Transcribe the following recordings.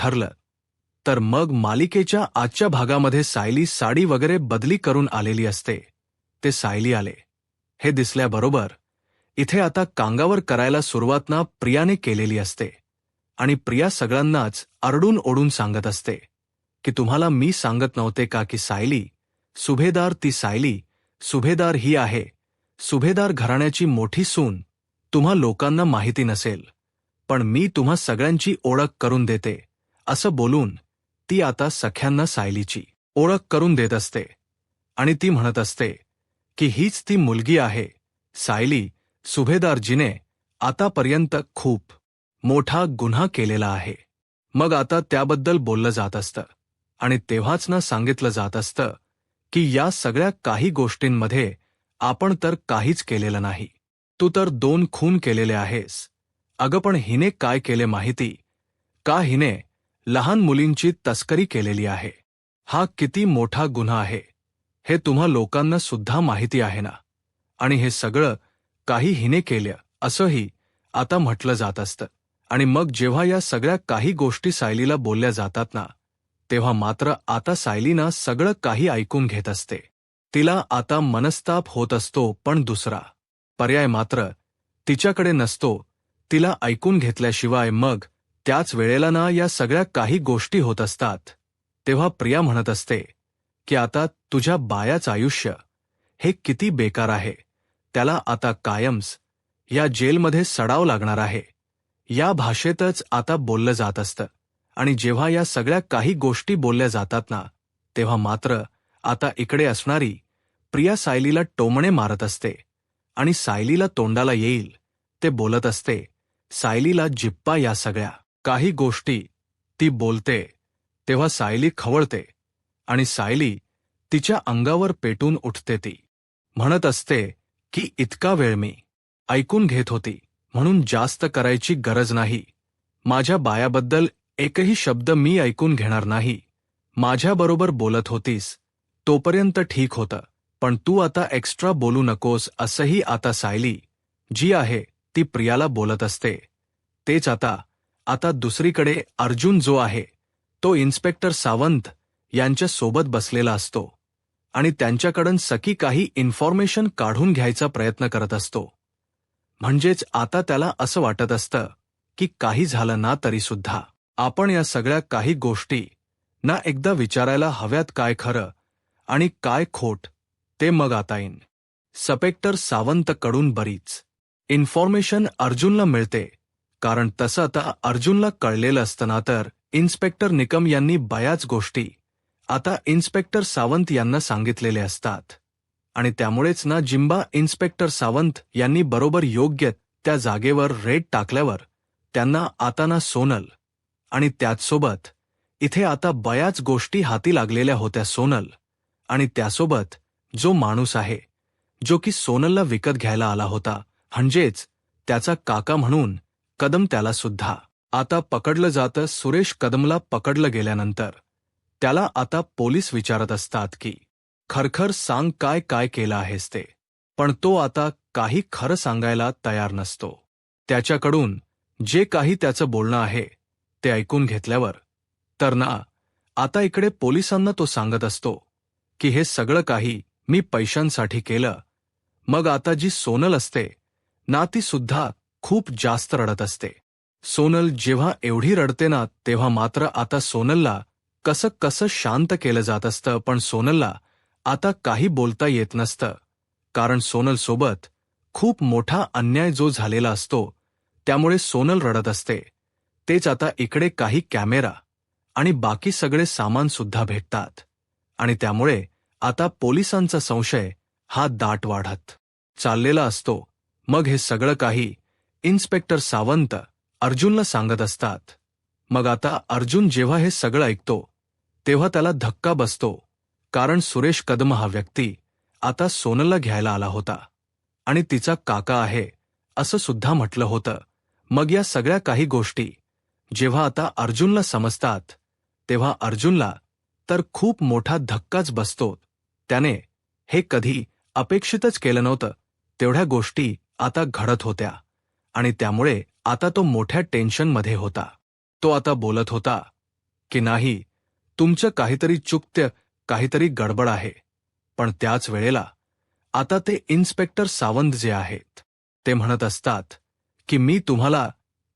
ठरलं तर मग मालिकेच्या आजच्या भागामध्ये सायली साडी वगैरे बदली करून आलेली असते. ते सायली आले हे दिसल्याबरोबर इथे आता कांगावर करायला सुरुवात ना प्रियाने केलेली असते आणि प्रिया सगळ्यांनाच आरडून ओढून सांगत असते की तुम्हाला मी सांगत नव्हते का की सायली, सुभेदार ती सायली, सुभेदार ही आहे सुभेदार घराण्याची मोठी सून. तुम्हा लोकांना माहिती नसेल पण मी तुम्हा सगळ्यांची ओळख करून देते असं बोलून ती आता सख्यांना सायलीची ओळख करून देत असते आणि ती म्हणत असते की हीच ती मुलगी आहे सायली. सुभेदारजीने आतापर्यंत खूप मोठा गुन्हा केलेला आहे. मग आता त्याबद्दल बोललं जात असतं आणि तेव्हाच ना सांगितलं जात असतं की या सगळ्या काही गोष्टींमध्ये आपण तर काहीच केलेलं नाही. तू तर 2 खून केलेले आहेस. अगं पण हिने काय केले माहिती का? हिने लहान मुलींची तस्करी केलेली आहे. हा किती मोठा गुन्हा आहे हे तुम्हा लोकांना सुद्धा माहिती आहे ना. आणि हे सगळं काही हिने केलं असंही आता म्हटलं जात असतं. आणि मग जेव्हा या सगळ्या काही गोष्टी सायलीला बोलल्या जातात ना तेव्हा मात्र आता सायली ना सगळं काही ऐकून घेत असते. तिला आता मनस्ताप होत असतो पण दुसरा पर्याय मात्र तिच्याकडे नसतो तिला ऐकून घेतल्याशिवाय. मग त्याच वेळेला ना या सगळ्या काही गोष्टी होत असतात तेव्हा प्रिया म्हणत असते की आता तुझ्या बायाचं आयुष्य हे किती बेकार आहे. त्याला आता कायम्स या जेलमध्ये सडावं लागणार आहे. या भाषेतच आता बोललं जात असतं. आणि जेव्हा या सगळ्या काही गोष्टी बोलल्या जातात ना तेव्हा मात्र आता इकडे असणारी प्रिया सायलीला टोमणे मारत असते आणि सायलीला तोंडाला येईल ते बोलत असते. सायलीला जिप्पा या सगळ्या काही गोष्टी ती बोलते तेव्हा सायली खवळते आणि सायली तिच्या अंगावर पेटून उठते. ती म्हणत असते की इतका वेळ मी ऐकून घेत होती म्हणून जास्त करायची गरज नाही. माझ्या बायाबद्दल एकही शब्द मी ऐकून घेणार नाही. माझ्याबरोबर बोलत होतीस तोपर्यंत ठीक होतं पण तू आता एक्स्ट्रा बोलू नकोस असंही आता सायली जी आहे ती प्रियाला बोलत असते. तेच आता दुसरीकडे अर्जुन जो आहे तो इन्स्पेक्टर सावंत यांच्या सोबत बसलेला असतो आणि त्यांच्याकडून सकी काही इन्फॉर्मेशन काढून घ्यायचा प्रयत्न करत असतो. म्हणजेच आता त्याला असं वाटत असतं की काही झालं ना तरी सुद्धा आपण या सगळ्या काही गोष्टी ना एकदा विचारायला हव्यात, काय खरं आणि काय खोट ते. मग आता इन्स्पेक्टर सावंतकडून बरीच इन्फॉर्मेशन अर्जुनला मिळते कारण तसं आता अर्जुनला कळलेलं असतं ना तर इन्स्पेक्टर निकम यांनी बऱ्याच गोष्टी आता इन्स्पेक्टर सावंत यांना सांगितलेले असतात आणि त्यामुळेच ना जिम्बा इन्स्पेक्टर सावंत यांनी बरोबर योग्य त्या जागेवर रेड टाकल्यावर त्यांना आता ना सोनल आणि त्याचसोबत इथे आता बऱ्याच गोष्टी हाती लागलेल्या होत्या. सोनल आणि त्यासोबत जो माणूस आहे जो की सोनलला विकत घ्यायला आला होता म्हणजेच त्याचा काका म्हणून कदम, त्याला सुद्धा आता पकडलं जातं. सुरेश कदमला पकडलं गेल्यानंतर त्याला आता पोलीस विचारत असतात की खरखर सांग काय काय केलं आहेस ते. पण तो आता काही खरं सांगायला तयार नसतो. त्याच्याकडून जे काही त्याचं बोलणं आहे ते ऐकून घेतल्यावर तर ना आता इकडे पोलिसांना तो सांगत असतो की हे सगळं काही मी पैशांसाठी केलं. मग आता जी सोनल असते ना ती सुद्धा खूप जास्त रडत असते. सोनल जेव्हा एवढी रडते ना तेव्हा मात्र आता सोनलला कसं शांत केलं जात असतं पण सोनलला आता काही बोलता येत नसतं कारण सोनल सोबत खूप मोठा अन्याय जो झालेला असतो त्यामुळे सोनल रडत असते. तेच आता इकडे काही कॅमेरा आणि बाकी सगळे सामान सुद्धा भेटतात आणि त्यामुळे आता पोलिसांचा संशय हा दाट वाढत चाललेला असतो. मग हे सगळं काही इन्स्पेक्टर सावंत अर्जुनला सांगत असतात. मग आता अर्जुन जेव्हा हे सगळं ऐकतो तेव्हा त्याला धक्का बसतो कारण सुरेश कदम हा व्यक्ती आता सोनलला घ्यायला आला होता आणि तिचा काका आहे असं सुद्धा म्हटलं होतं. मग या सगळ्या काही गोष्टी जेव्हा आता अर्जुनला समजतात तेव्हा अर्जुनला तर खूप मोठा धक्काच बसतो. त्याने हे कधी अपेक्षितच केलं नव्हतं. तेवढ्या गोष्टी आता घडत होत्या आणि त्यामुळे आता तो मोठ्या टेन्शनमध्ये होता. तो आता बोलत होता की नाही, तुमचं काहीतरी चुकतं, काहीतरी गडबड आहे. पण त्याच वेळेला आता ते इन्स्पेक्टर सावंत जे आहेत ते म्हणत असतात की मी तुम्हाला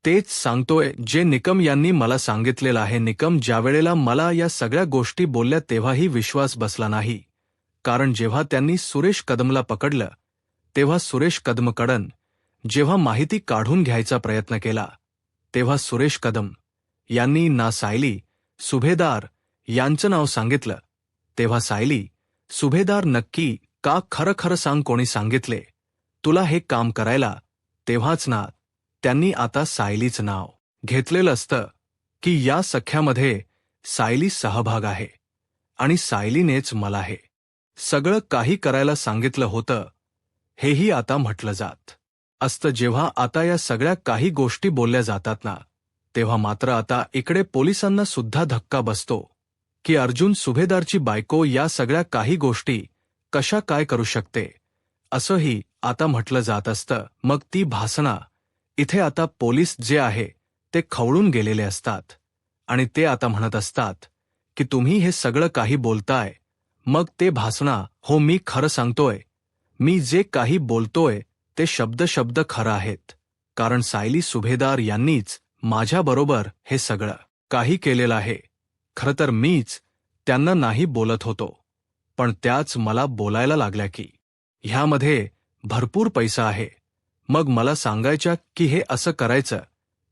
तेच सांगतोय जे निकम यांनी मला सांगितलेलं आहे. निकम ज्यावेळेला मला या सगळ्या गोष्टी बोलल्या तेव्हाही विश्वास बसला नाही, कारण जेव्हा त्यांनी सुरेश कदमला पकडलं तेव्हा सुरेश कदमकडून जेव्हा माहिती काढून घ्यायचा प्रयत्न केला तेव्हा सुरेश कदम यांनी ना सायली सुभेदार यांचं नाव सांगितलं. तेव्हा सायली सुभेदार नक्की का खरं खरं सांग, कोणी सांगितले तुला हे काम करायला? तेव्हाच ना त्यांनी आता सायलीचं नाव घेतलेलं असतं की या सख्यामध्ये सायली सहभाग आहे आणि सायलीनेच मला हे सगळं काही करायला सांगितलं होतं, हेही आता म्हटलं जात असतं. जेव्हा आता या सगळ्या काही गोष्टी बोलल्या जातात ना, तेव्हा मात्र आता इकडे पोलिसांना सुद्धा धक्का बसतो की अर्जुन सुभेदारची बायको या सगळ्या काही गोष्टी कशा काय करू शकते, असंही आता म्हटलं जात असतं. मग ती भासना इथे आता पोलीस जे आहे ते खवळून गेलेले असतात आणि ते आता म्हणत असतात की तुम्ही हे सगळं काही बोलताय. मग ते भासना, हो मी खरं सांगतोय, मी जे काही बोलतोय ते शब्द शब्द खरं आहेत, कारण सायली सुभेदार यांनीच माझ्याबरोबर हे सगळं काही केलेलं आहे. खरं तर मीच त्यांना नाही बोलत होतो, पण त्याच मला बोलायला लागल्या की ह्यामध्ये भरपूर पैसा आहे. मग मला सांगायच्या की हे असं करायचं,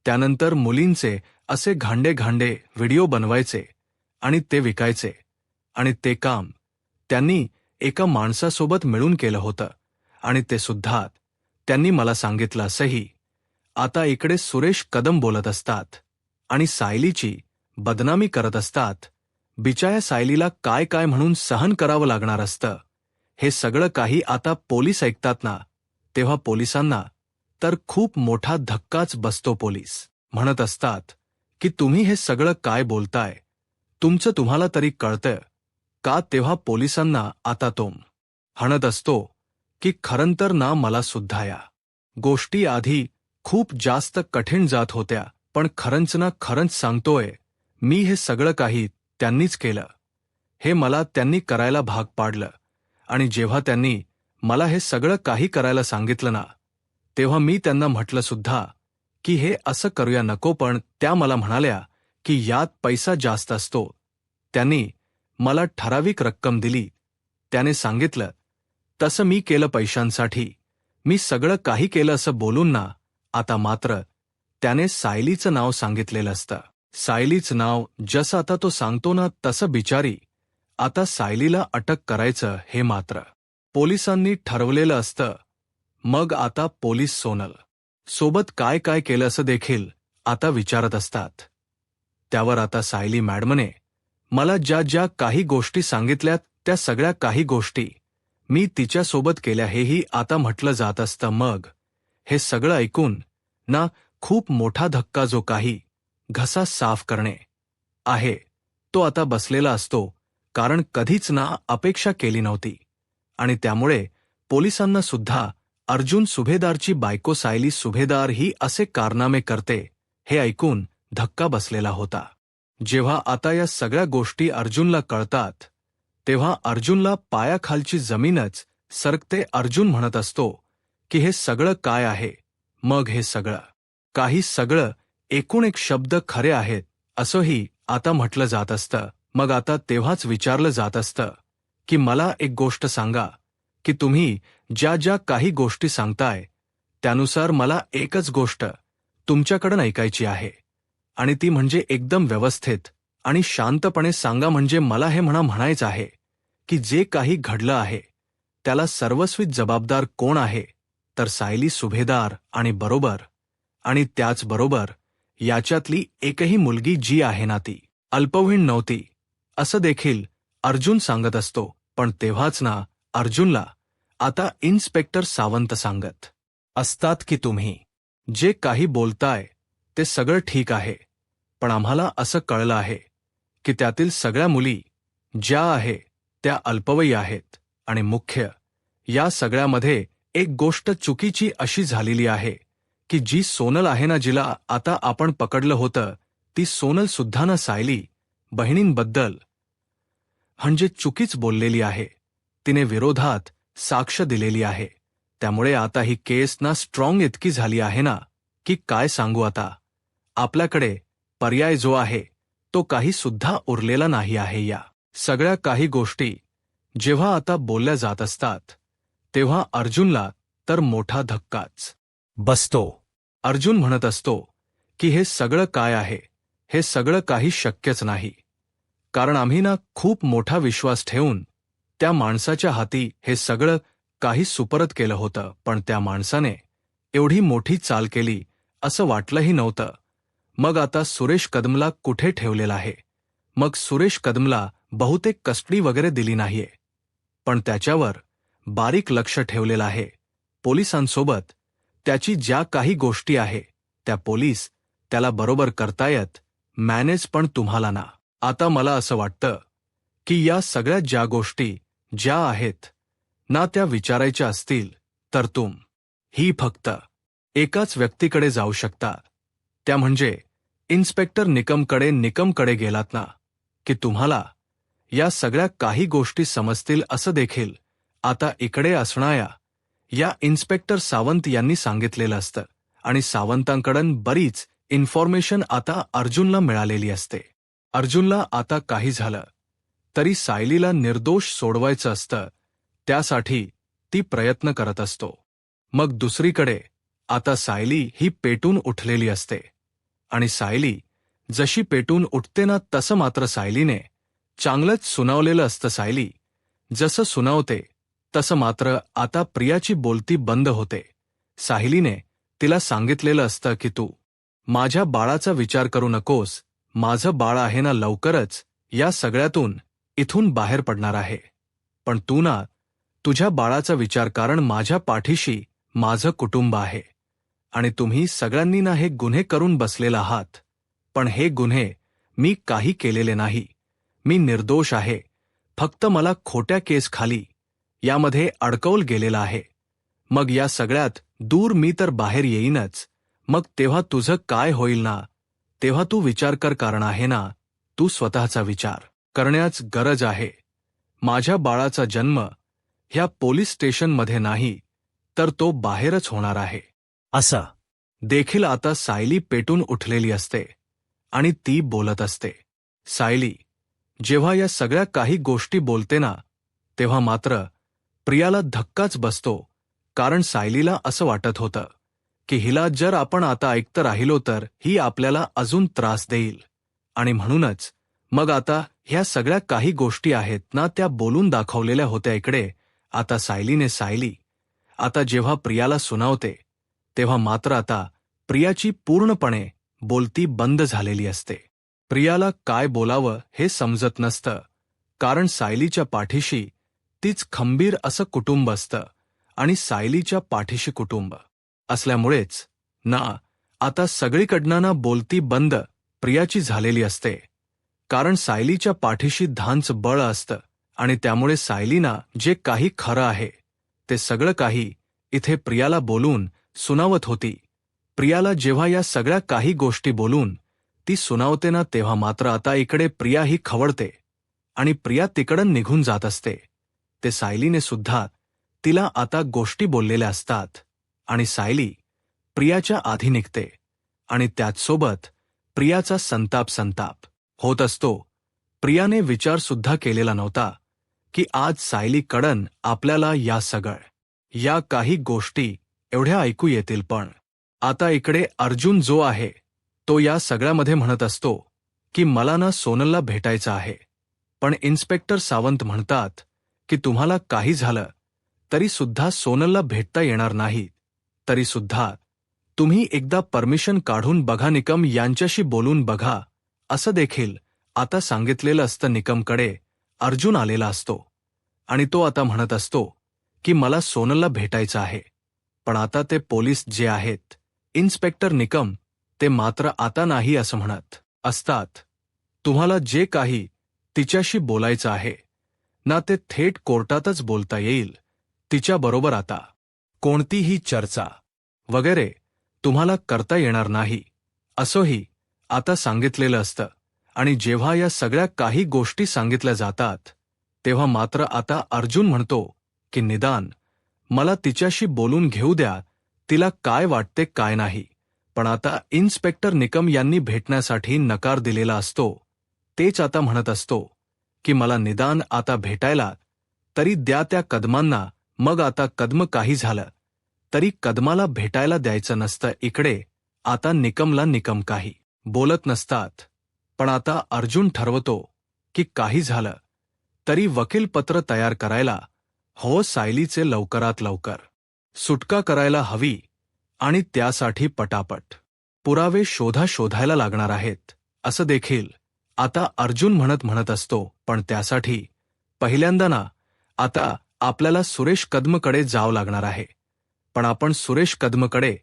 त्यानंतर मुलींचे असे घांडे घांडे व्हिडिओ बनवायचे आणि ते विकायचे. आणि ते काम त्यांनी एका माणसासोबत मिळून केलं होतं आणि ते सुद्धा त्यांनी मला सांगितलं असंही. आता इकडे सुरेश कदम बोलत असतात आणि सायलीची बदनामी करत असतात. बिचाऱ्या सायलीला काय काय म्हणून सहन करावं लागणार असतं. हे सगळं काही आता पोलीस ऐकतात ना, तेव्हा पोलिसांना तर खूप मोठा धक्काच बसतो. पोलीस म्हणत असतात की तुम्ही हे सगळं काय बोलताय, तुमचं तुम्हाला तरी कळतं का? तेव्हा पोलिसांना आता तो म्हणत असतो की खरंतर ना मला सुद्धा या गोष्टी आधी खूप जास्त कठीण जात होत्या, पण खरंच ना खरंच सांगतोय, मी हे सगळं काही त्यांनीच केलं. हे मला त्यांनी करायला भाग पाडलं आणि जेव्हा त्यांनी मला हे सगळं काही करायला सांगितलं ना, तेव्हा मी त्यांना म्हटलं सुद्धा की हे असं करूया नको, पण त्या मला म्हणाल्या की यात पैसा जास्त असतो. त्यांनी मला ठराविक रक्कम दिली, त्याने सांगितलं तसं मी केलं पैशांसाठी, मी सगळं काही केलं असं बोलून ना, आता मात्र त्याने सायलीचं नाव सांगितलेलं असतं. सायलीचं नाव जसं आता तो सांगतो ना तसं बिचारी आता सायलीला अटक करायचं हे मात्र पोलिसांनी ठरवलेलं असतं. मग आता पोलीस सोनल सोबत काय काय केलं असं देखील आता विचारत असतात. त्यावर आता सायली मॅडमने मला ज्या ज्या काही गोष्टी सांगितल्यात त्या सगळ्या काही गोष्टी मी तिच्यासोबत केल्या हेही आता म्हटलं जात असतं. मग हे सगळं ऐकून ना खूप मोठा धक्का जो काही घसा साफ करणे आहे तो आता बसलेला असतो, कारण कधीच ना अपेक्षा केली नव्हती आणि त्यामुळे पोलिसांना सुद्धा अर्जुन सुभेदारची बायको सायली सुभेदार ही असे कारनामे करते हे ऐकून धक्का बसलेला होता. जेव्हा आता या सगळ्या गोष्टी अर्जुनला कळतात तेव्हा अर्जुनला पायाखालची जमीनच सरकते. अर्जुन म्हणत असतो की हे सगळं काय आहे? मग हे सगळं काही सगळं एकूण एक शब्द खरे आहेत असंही आता म्हटलं जात असतं. मग आता तेव्हाच विचारलं जात असतं की मला एक गोष्ट सांगा की तुम्ही ज्या ज्या काही गोष्टी सांगताय त्यानुसार मला एकच गोष्ट तुमच्याकडून ऐकायची आहे आणि ती म्हणजे एकदम व्यवस्थित आणि शांतपणे सांगा. म्हणजे मला हे म्हणायचं आहे की जे काही घडलं आहे त्याला सर्वस्वी जबाबदार कोण आहे? तर सायली सुभेदार आणि त्याचबरोबर याच्यातली एकही मुलगी जी आहे ना ती अल्पवयीन नव्हती असं देखील अर्जुन सांगत असतो. पण तेव्हाच ना अर्जुनला आता इन्स्पेक्टर सावंत सांगत असतात की तुम्ही जे काही बोलताय ते सगळं ठीक आहे, पण आम्हाला असं कळलं आहे की त्यातील सगळ्या मुली ज्या आहे त्या अल्पवयी आहेत आणि मुख्य या सगळ्यामध्ये एक गोष्ट चुकीची अशी झालेली आहे की जी सोनल आहे ना, जिला आता आपण पकडलं होतं, ती सोनल सुद्धा ना सायली बहिणींबद्दल म्हणजे चुकीच बोललेली आहे, तिने विरोधात साक्ष दिलेली आहे. त्यामुळे आता ही केस ना स्ट्रॉंग इतकी झाली आहे ना, की काय सांगू आता. आपल्याकडे पर्याय जो आहे तो काही सुद्धा उरलेला नाही आहे. या सगळ्या काही गोष्टी जेव्हा आता बोलल्या जात असतात तेव्हा अर्जुनला तर मोठा धक्काच बसतो. अर्जुन म्हणत असतो की हे सगळं काय आहे, हे सगळं काही शक्यच नाही. कारण आम्ही ना खूप मोठा विश्वास ठेवून त्या माणसाच्या हाती हे सगळं काही सुपरत केलं होतं, पण त्या माणसाने एवढी मोठी चाल केली असं वाटलंही नव्हतं. मग आता सुरेश कदमला कुठे ठेवलेलं आहे? मग सुरेश कदमला बहुतेक कस्टडी वगैरे दिली नाहीये, पण त्याच्यावर बारीक लक्ष ठेवलेलं आहे. पोलिसांसोबत त्याची ज्या काही गोष्टी आहे त्या पोलीस त्याला बरोबर करतायत मॅनेज. पण तुम्हाला ना आता मला असं वाटतं की या सगळ्या ज्या गोष्टी ज्या आहेत ना त्या विचारायच्या असतील तर ही फक्त एकाच व्यक्तीकडे जाऊ शकता, त्या म्हणजे इन्स्पेक्टर निकमकडे गेलात ना की तुम्हाला या सगळ्या काही गोष्टी समजतील असं देखील आता इकडे असणाऱ्या या इन्स्पेक्टर सावंत यांनी सांगितलेलं असतं. आणि सावंतांकडून बरीच इन्फॉर्मेशन आता अर्जुनला मिळालेली असते. अर्जुनला आता काही झालं तरी सायलीला निर्दोष सोडवायचं असतं, त्यासाठी ती प्रयत्न करत असतो. मग दुसरीकडे आता सायली ही पेटून उठलेली असते. आणि सायली जशी पेटून उठते ना तसं मात्र सायलीने चांगलंच सुनावलेलं असतं. सायली जसं सुनावते तसं मात्र आता प्रियाची बोलती बंद होते. सायलीने तिला सांगितलेलं असतं की तू माझ्या बाळाचा विचार करू नकोस, माझं बाळ आहे ना लवकरच या सगळ्यातून इथून बाहेर पडणार आहे. पण तू ना तुझ्या बाळाचा विचार, कारण माझ्या पाठीशी माझं कुटुंब आहे. आणि तुम्ही सगळ्यांनी ना हे गुन्हे करून बसलेला आहात, पण हे गुन्हे मी काही केलेले नाही. मी निर्दोष आहे. फक्त मला खोट्या केस खाली यामध्ये अडकवलं गेलेलं आहे. मग या सगळ्यात दूर मी तर बाहेर येईनच. मग तेव्हा तुझं काय होईल ना, तेव्हा तू विचार कर. कारण आहे ना तू स्वतःचा विचार करण्याच गरज आहे. माझ्या बाळाचा जन्म ह्या पोलीस स्टेशनमध्ये नाही तर तो बाहेरच होणार आहे. असं देखील आता सायली पेटून उठलेली असते आणि ती बोलत असते. सायली जेव्हा या सगळ्या काही गोष्टी बोलते ना तेव्हा मात्र प्रियाला धक्काच बसतो. कारण सायलीला असं वाटत होतं की हिला जर आपण आता ऐकत राहिलो तर ही आपल्याला अजून त्रास देईल. आणि म्हणूनच मग आता ह्या सगळ्या काही गोष्टी आहेत ना त्या बोलून दाखवलेल्या होत्या इकडे. आता सायली आता जेव्हा प्रियाला सुनावते तेव्हा मात्र आता प्रियाची पूर्णपणे बोलती बंद झालेली असते. प्रियाला काय बोलावं हे समजत नसतं, कारण सायलीच्या पाठीशी तीच खंबीर असं कुटुंब असतं. आणि सायलीच्या पाठीशी कुटुंब असल्यामुळेच ना आता सगळीकडनं ना बोलती बंद प्रियाची झालेली असते. कारण सायलीच्या पाठीशी धांच बळ असतं आणि त्यामुळे सायलीना जे काही खरं आहे ते सगळं काही इथे प्रियाला बोलून सुनावत होती. प्रियाला जेव्हा या सगळ्या काही गोष्टी बोलून ती सुनावते ना तेव्हा मात्र आता इकडे प्रिया ही खवळते आणि प्रिया तिकडं निघून जात असते. ते सायलीने सुद्धा तिला आता गोष्टी बोललेल्या असतात आणि सायली प्रियाच्या आधी निघते आणि त्याचसोबत प्रियाचा संताप होत असतो. प्रियाने विचार सुद्धा केलेला नव्हता की आज सायलीकडून आपल्याला या काही गोष्टी एवढ्या ऐकू येतील. पण आता इकडे अर्जुन जो आहे तो या सगळ्यामध्ये म्हणत असतो की मला ना सोनलला भेटायचं आहे. पण इन्स्पेक्टर सावंत म्हणतात की तुम्हाला काही झालं तरी सुद्धा सोनलला भेटता येणार नाही. तरी सुद्धा तुम्ही एकदा परमिशन काढून बघा, निकम यांच्याशी बोलून बघा, असं देखील आता सांगितलेलं असतं. निकमकडे अर्जुन आलेला असतो आणि तो आता म्हणत असतो की मला सोनलला भेटायचं आहे. पण आता ते पोलीस जे आहेत, इन्स्पेक्टर निकम, ते मात्र आता नाही असं म्हणत असतात. तुम्हाला जे काही तिच्याशी बोलायचं आहे ना ते थेट कोर्टातच बोलता येईल. तिच्याबरोबर आता कोणतीही चर्चा वगैरे तुम्हाला करता येणार नाही असंही आता सांगितलेलं असतं. आणि जेव्हा या सगळ्या काही गोष्टी सांगितल्या जातात तेव्हा मात्र आता अर्जुन म्हणतो की निदान मला तिच्याशी बोलून घेऊ द्या, तिला काय वाटते काय नाही. पण आता इन्स्पेक्टर निकम यांनी भेटण्यासाठी नकार दिलेला असतो. तेच आता म्हणत असतो की मला निदान आता भेटायला तरी द्या त्या कदमांना. मग आता कदम काही झालं तरी कदमाला भेटायला द्यायचं नसतं. इकडे आता निकमला निकम काही बोलत नसतात. पण आता अर्जुन ठरवतो की काही झालं तरी वकीलपत्र तयार करायला हो, सायलीचे लवकरात लवकर सुटका करायला हवी आणि त्यासाठी पटापट पुरावे शोधायला लागणार आहेत असं देखील आता अर्जुन म्हणत असतो. पण त्यासाठी पहिल्यांदा ना आता आपल्याला सुरेश कदमकडे जावं लागणार आहे. पण आपण सुरेश कदमकडे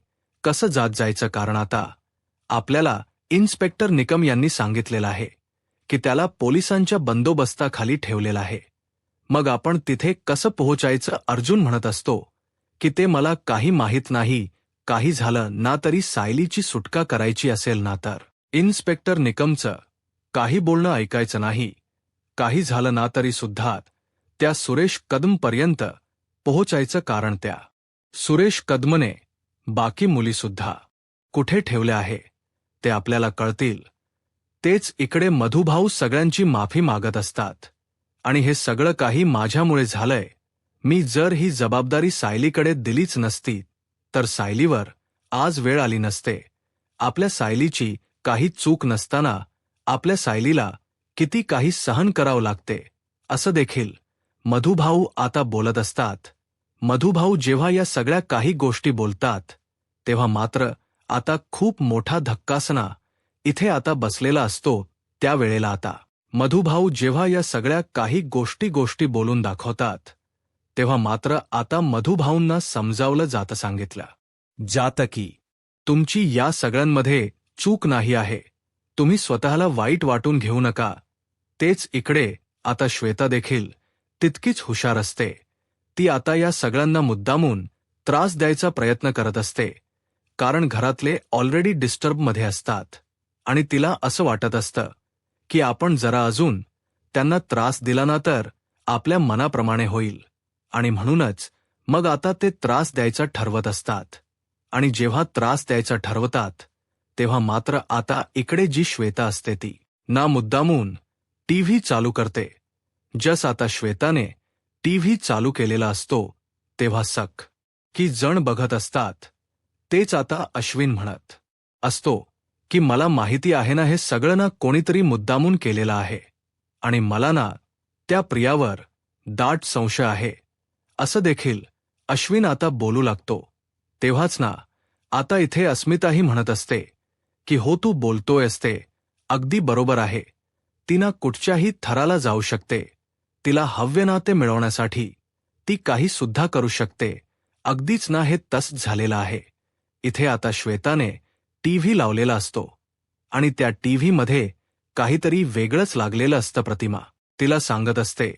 कसं जायचं, कारण आता आपल्याला इन्स्पेक्टर निकम यांनी सांगितलेलं आहे की त्याला पोलिसांच्या बंदोबस्ताखाली ठेवलेलं आहे. मग आपण तिथे कसं पोहोचायचं. अर्जुन म्हणत असतो की ते मला काही माहीत नाही. काही झालं ना तरी सायलीची सुटका करायची असेल ना तर इन्स्पेक्टर निकमचं काही बोलणं ऐकायचं नाही. काही झालं ना तरी सुद्धा त्या सुरेश कदमपर्यंत पोहोचायचं, कारण त्या सुरेश कदमने बाकी मुलीसुद्धा कुठे ठेवले आहे ते आपल्याला कळतील. तेच इकडे मधुभाऊ सगळ्यांची माफी मागत असतात आणि हे सगळं काही माझ्यामुळे झालंय. मी जर ही जबाबदारी सायलीकडे दिलीच नसती तर सायलीवर आज वेळ आली नसते. आपल्या सायलीची काही चूक नसताना आपल्या सायलीला किती काही सहन करावं लागते असं देखील मधुभाऊ आता बोलत असतात. मधुभाऊ जेव्हा या सगळ्या काही गोष्टी बोलतात तेव्हा मात्र आता खूप मोठा धक्कासना इथे आता बसलेला असतो. त्यावेळेला आता मधुभाऊ जेव्हा या सगळ्या काही गोष्टी बोलून दाखवतात तेव्हा मात्र आता मधुभाऊंना समजावलं जातं, सांगितलं जातं की तुमची या सगळ्यांमध्ये चूक नाही आहे. तुम्ही स्वतःला वाईट वाटून घेऊ नका. तेच इकडे आता श्वेता देखील तितकीच हुशार असते. ती आता या सगळ्यांना मुद्दामून त्रास द्यायचा प्रयत्न करत असते, कारण घरातले ऑलरेडी डिस्टर्बमध्ये असतात आणि तिला असं वाटत असतं की आपण जरा अजून त्यांना त्रास दिला ना तर आपल्या मनाप्रमाणे होईल. आणि म्हणूनच मग आता ते त्रास द्यायचा ठरवत असतात. आणि जेव्हा त्रास द्यायचा ठरवतात तेव्हा मात्र आता इकडे जी श्वेता असते ती ना मुद्दामून टीव्ही चालू करते. जस आता श्वेताने टीव्ही चालू केलेला असतो तेव्हा सक की जण बघत असतात. तेच आता अश्विन म्हणत असतो की मला माहिती आहे ना, हे सगळं ना कोणीतरी मुद्दामून केलेलं आहे आणि मला ना त्या प्रियावर दाट संशय आहे असं देखील अश्विन आता बोलू लागतो. तेव्हाच ना आता इथे अस्मिताही म्हणत असते की हो, तू बोलतोय असते अगदी बरोबर आहे. ती ना कुठच्याही थराला जाऊ शकते. तिला हव्य ना ते मिळवण्यासाठी ती काही सुद्धा करू शकते. अगदीच ना हे तस झालेलं आहे. इथे आता श्वेताने टीव्ही लावलेला असतो आणि त्या टीव्हीमध्ये काहीतरी वेगळंच लागलेलं असतं. प्रतिमा तिला सांगत असते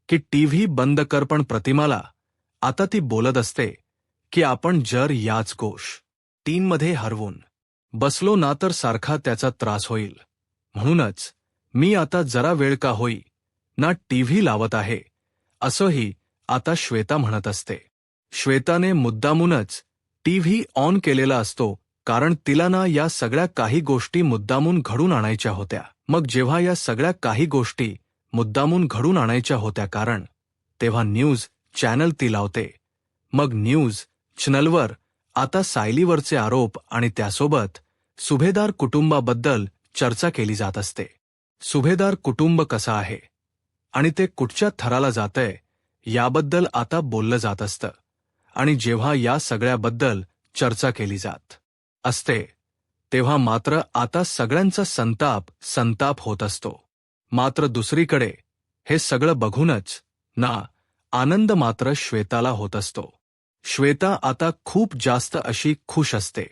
की टीव्ही बंद कर, पण प्रतिमाला आता ती बोलत असते की आपण जर याच टीममध्ये हरवून बसलो ना तर सारखा त्याचा त्रास होईल. म्हणूनच मी आता जरा वेळ का होई ना टीव्ही लावत आहे असंही आता श्वेता म्हणत असते. श्वेताने मुद्दामूनच टीव्ही ऑन केलेला असतो, कारण तिला ना या सगळ्या काही गोष्टी मुद्दामून घडून आणायच्या होत्या. मग जेव्हा या सगळ्या काही गोष्टी मुद्दामून घडून आणायच्या होत्या, कारण तेव्हा न्यूज चॅनल ती लावते. मग न्यूज चॅनलवर आता सायलीवरचे आरोप आणि त्यासोबत सुभेदार कुटुंबाबद्दल चर्चा केली जात असते. सुभेदार कुटुंब कसं आहे आणि ते कुठच्या थराला जातंय याबद्दल आता बोललं जात असतं. आणि जेव्हा या सगळ्याबद्दल चर्चा केली जात असते तेव्हा मात्र आता सगळ्यांचा संताप होत असतो. मात्र दुसरीकडे हे सगळं बघूनच ना आनंद मात्र श्वेताला होत असतो. श्वेता आता खूप जास्त अशी खुश असते.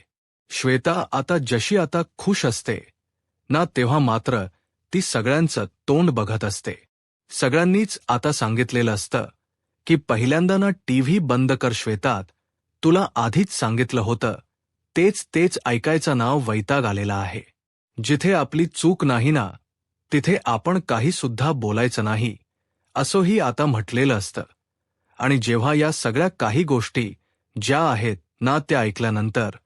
श्वेता आता जशी आता खुश असते ना, तेव्हा मात्र ती सगळ्यांचं तोंड बघत असते. सगळ्यांनीच आता सांगितलेलं असतं की पहिल्यांदा ना टीव्ही बंद कर श्वेता, तुला आधीच सांगितलं होतं. तेच ऐकायचं नाव वैताग आलेला आहे. जिथे आपली चूक नाही ना तिथे आपण काही सुद्धा बोलायचं नाही असंही आता म्हटलेलं असतं. आणि जेव्हा या सगळ्या काही गोष्टी ज्या आहेत ना त्या ऐकल्यानंतर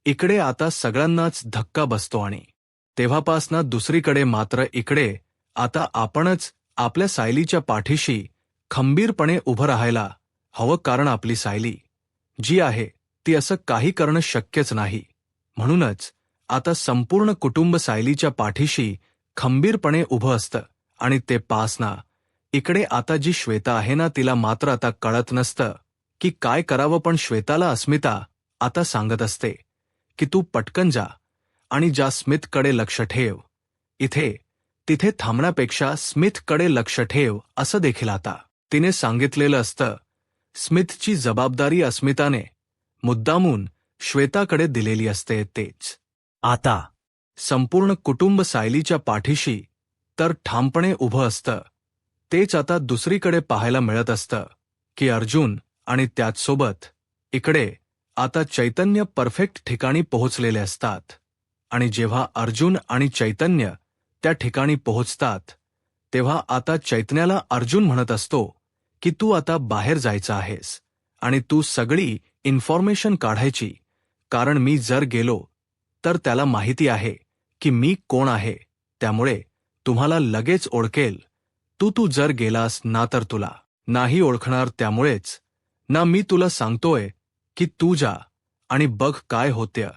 इकडे आता सगळ्यांनाच धक्का बसतो. आणि तेव्हापासनं दुसरीकडे मात्र इकडे आता आपणच आपल्या सायलीच्या पाठीशी खंबीरपणे उभं राहायला हवं, कारण आपली सायली जी आहे ती असं काही करणं शक्यच नाही. म्हणूनच आता संपूर्ण कुटुंब सायलीच्या पाठीशी खंबीरपणे उभं असतं. आणि ते पास ना इकडे आता जी श्वेता आहे ना तिला मात्र आता कळत नसतं की काय करावं. पण श्वेताला अस्मिता आता सांगत असते की तू पटकन जा आणि ज्या स्मिथकडे लक्ष ठेव. इथे तिथे थांबण्यापेक्षा स्मिथकडे लक्ष ठेव असं देखील आता तिने सांगितलेलं असतं. स्मिथची जबाबदारी अस्मिताने मुद्दामून श्वेताकडे दिलेली असते. तेच आता संपूर्ण कुटुंब सायलीच्या पाठीशी तर ठामपणे उभं असतं. तेच आता दुसरीकडे पाहायला मिळत असतं की अर्जुन आणि त्याचसोबत इकडे आता चैतन्य परफेक्ट ठिकाणी पोहोचलेले असतात. आणि जेव्हा अर्जुन आणि चैतन्य त्या ठिकाणी पोहोचतात तेव्हा आता चैतन्याला अर्जुन म्हणत असतो की तू आता बाहेर जायचं आहेस आणि तू सगळी इन्फॉर्मेशन काढायची, कारण मी जर गेलो तर त्याला माहिती आहे की मी कोण आहे, त्यामुळे तुम्हाला लगेच ओळखेल. तू जर गेलास ना तर तुला नाही ओळखणार. त्यामुळेच ना मी तुला सांगतोय की तू जा आणि बघ काय होतं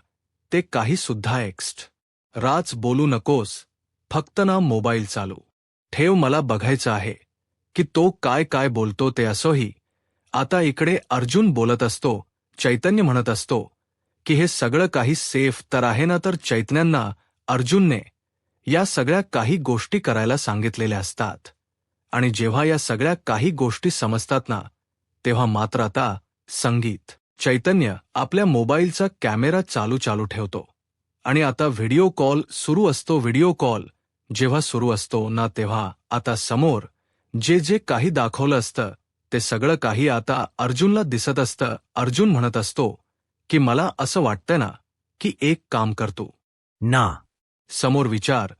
ते. काही सुद्धा राज बोलू नकोस, फक्त ना मोबाईल चालू ठेव. मला बघायचं आहे की तो काय काय बोलतो ते. असोही आता इकडे अर्जुन बोलत असतो. चैतन्य म्हणत असतो की हे सगळं काही सेफ तर आहे ना. तर चैतन्यांना अर्जुनने या सगळ्या काही गोष्टी करायला सांगितलेल्या असतात. आणि जेव्हा या सगळ्या काही गोष्टी समजतात ना तेव्हा मात्र आता चैतन्य आपल्या मोबाईलचा कॅमेरा चालू ठेवतो आणि आता व्हिडिओ कॉल सुरू असतो. व्हिडिओ कॉल जेव्हा सुरू असतो ना तेव्हा आता समोर जे जे काही दाखवलं असतं ते सगळं काही आता अर्जुनला दिसत असतं. अर्जुन म्हणत असतो की मला असं वाटतं ना की एक काम करतो ना. समोर विचार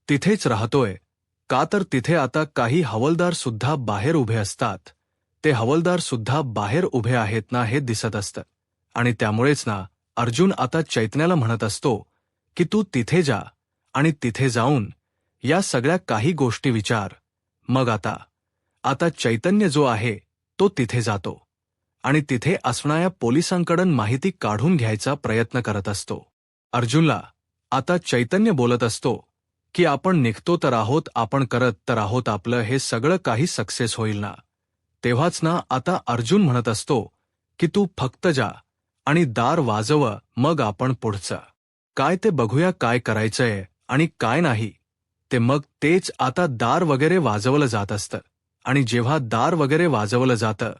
तिथेच राहतोय का, तर तिथे आता काही हवालदार सुद्धा बाहेर उभे असतात. ते हवालदार सुद्धा बाहेर उभे आहेत ना हे दिसत असतं. आणि त्यामुळेच ना अर्जुन आता चैतन्याला म्हणत असतो की तू तिथे जा आणि तिथे जाऊन या सगळ्या काही गोष्टी विचार. मग आता चैतन्य जो आहे तो तिथे जातो आणि तिथे असणाऱ्या पोलिसांकडून माहिती काढून घ्यायचा प्रयत्न करत असतो. अर्जुनला आता चैतन्य बोलत असतो की आपण निघतो तर आहोत, आपण करत तर आहोत, आपलं हे सगळं काही सक्सेस होईल ना. तेव्हाच ना आता अर्जुन म्हणत असतो की तू फक्त जा आणि दार वाजव, मग आपण पुढचं काय ते बघूया, काय करायचंय आणि काय नाही ते. मग तेच आता दार वगैरे वाजवलं जात असतं. आणि जेव्हा दार वगैरे वाजवलं जातं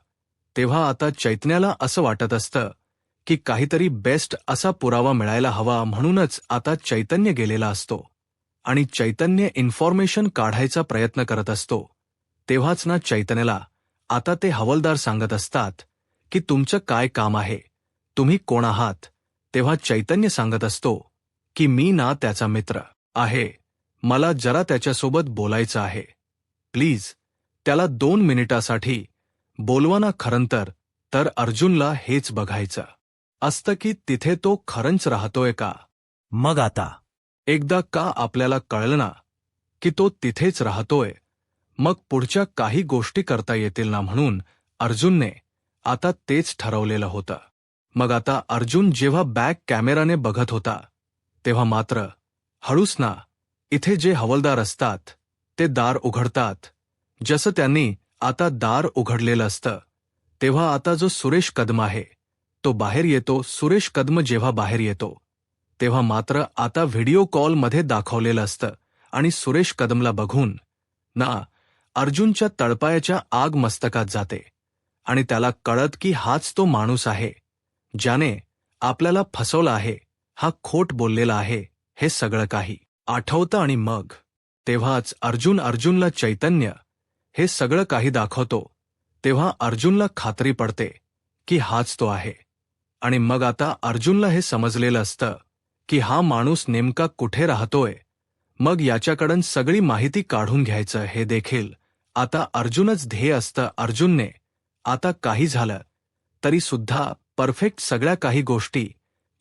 तेव्हा आता चैतन्याला असं वाटत असतं की काहीतरी बेस्ट असा पुरावा मिळायला हवा. म्हणूनच आता चैतन्य गेलेला असतो आणि चैतन्य इन्फॉर्मेशन काढायचा प्रयत्न करत असतो. तेव्हाच ना चैतन्याला आता ते हवालदार सांगत असतात की तुमचं काय काम आहे, तुम्ही कोण आहात. तेव्हा चैतन्य सांगत असतो की मी ना त्याचा मित्र आहे, मला जरा त्याच्यासोबत बोलायचं आहे, प्लीज त्याला 2 मिनिटासाठी बोलवा ना. खरं तर अर्जुनला हेच बघायचं असतं की तिथे तो खरंच राहतोय का. मग आता एकदा का आपल्याला कळलं ना की तो तिथेच राहतोय, मग पुढच्या काही गोष्टी करता येतील ना. म्हणून अर्जुनने आता तेच ठरवलेलं होतं. मग आता अर्जुन जेव्हा बॅक कॅमेराने बघत होता तेव्हा मात्र हळूच ना इथे जे हवालदार असतात ते दार उघडतात. जसं त्यांनी आता दार उघडलेलं असतं तेव्हा आता जो सुरेश कदम आहे तो बाहेर येतो. सुरेश कदम जेव्हा बाहेर येतो तेव्हा मात्र आता व्हिडिओ कॉलमध्ये दाखवलेलं असतं आणि सुरेश कदमला बघून ना अर्जुनच्या तळपायाच्या आग मस्तकात जाते आणि त्याला कळत की हाच तो माणूस आहे ज्याने आपल्याला फसवलं आहे, हा खोट बोललेला आहे. हे सगळं काही आठवतं आणि मग तेव्हाच अर्जुनला चैतन्य हे सगळं काही दाखवतो. तेव्हा अर्जुनला खात्री पडते की हाच तो आहे. आणि मग आता अर्जुनला हे समजलेलं असतं की हा माणूस नेमका कुठे राहतोय. मग याच्याकडून सगळी माहिती काढून घ्यायचं हे देखील आता अर्जुनच ध्येय असतं. अर्जुनने आता काही झालं तरी सुद्धा परफेक्ट सगळ्या काही गोष्टी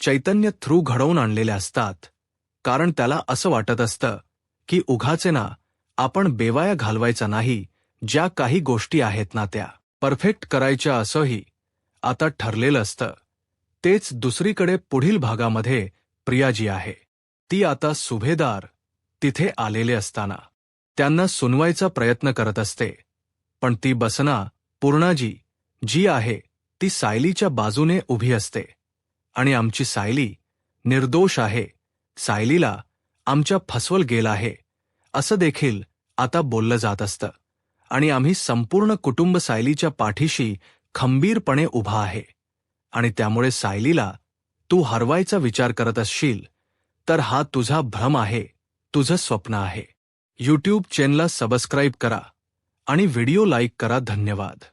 चैतन्य थ्रू घडवून आणलेल्या असतात, कारण त्याला असं वाटत असतं की उघाचे ना आपण बेवाया घालवायचा नाही, ज्या काही गोष्टी आहेत ना त्या परफेक्ट करायच्या असंही आता ठरलेलं असतं. तेच दुसरीकडे पुढील भागामध्ये प्रियाजी आहे. ती आता सुभेदार तिथे आलेले असताना त्यांना सुनवायचा प्रयत्न करत असते, पण ती बसना पूर्णाजी जी आहे ती सायलीच्या बाजूने उभी असते आणि आमची सायली निर्दोष आहे, सायलीला आमच्या फसवल गेलं आहे असं देखील आता बोललं जात असतं आणि आम्ही संपूर्ण कुटुंब सायलीच्या पाठीशी खंबीरपणे उभा आहे. आणि त्यामुळे सायलीला तू हरवायचा विचार करत असशील तर हा तुझा भ्रम आहे, तुझं स्वप्न आहे. यूट्यूब चॅनलला सबस्क्राईब करा आणि व्हिडिओ लाईक करा. धन्यवाद.